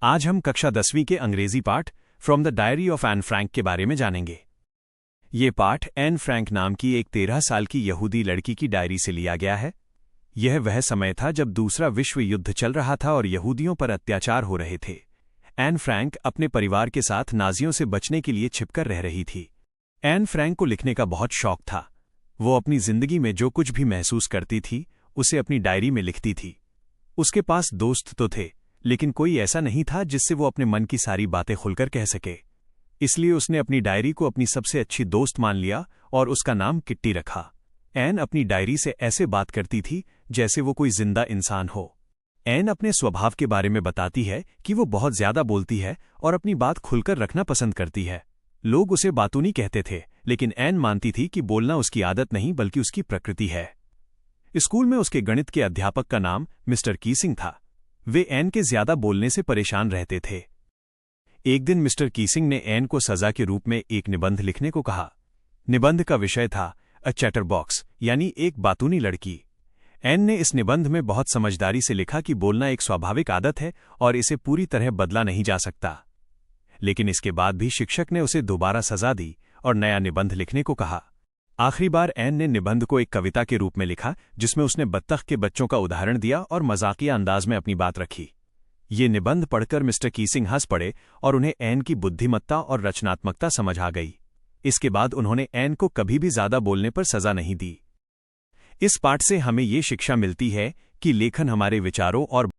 आज हम कक्षा 10वीं के अंग्रेजी पाठ from the diary of Anne Frank के बारे में जानेंगे। ये पाठ एन फ्रैंक नाम की एक 13 साल की यहूदी लड़की की डायरी से लिया गया है। यह वह समय था जब दूसरा विश्व युद्ध चल रहा था और यहूदियों पर अत्याचार हो रहे थे। एन फ्रैंक अपने परिवार के साथ नाजियों से बचने के लिए छिपकर रह रही थी। एन फ्रैंक को लिखने का बहुत शौक था। वो अपनी जिंदगी में जो कुछ भी महसूस करती थी उसे अपनी डायरी में लिखती थी। उसके पास दोस्त तो थे, लेकिन कोई ऐसा नहीं था जिससे वो अपने मन की सारी बातें खुलकर कह सके। इसलिए उसने अपनी डायरी को अपनी सबसे अच्छी दोस्त मान लिया और उसका नाम किट्टी रखा। एन अपनी डायरी से ऐसे बात करती थी जैसे वो कोई जिंदा इंसान हो। एन अपने स्वभाव के बारे में बताती है कि वो बहुत ज्यादा बोलती है और अपनी बात खुलकर रखना पसंद करती है। लोग उसे बातूनी कहते थे, लेकिन एन मानती थी कि बोलना उसकी आदत नहीं बल्कि उसकी प्रकृति है। स्कूल में उसके गणित के अध्यापक का नाम मिस्टर कीसिंग था। वे एन के ज्यादा बोलने से परेशान रहते थे। एक दिन मिस्टर कीसिंग ने एन को सजा के रूप में एक निबंध लिखने को कहा। निबंध का विषय था अ चैटरबॉक्स, यानी एक बातूनी लड़की। एन ने इस निबंध में बहुत समझदारी से लिखा कि बोलना एक स्वाभाविक आदत है और इसे पूरी तरह बदला नहीं जा सकता। लेकिन इसके बाद भी शिक्षक ने उसे दोबारा सजा दी और नया निबंध लिखने को कहा। आखिरी बार एन ने निबंध को एक कविता के रूप में लिखा, जिसमें उसने बत्तख के बच्चों का उदाहरण दिया और मजाकिया अंदाज में अपनी बात रखी। ये निबंध पढ़कर मिस्टर कीसिंग हंस पड़े और उन्हें एन की बुद्धिमत्ता और रचनात्मकता समझ आ गई। इसके बाद उन्होंने एन को कभी भी ज्यादा बोलने पर सजा नहीं दी। इस पाठ से हमें ये शिक्षा मिलती है कि लेखन हमारे विचारों और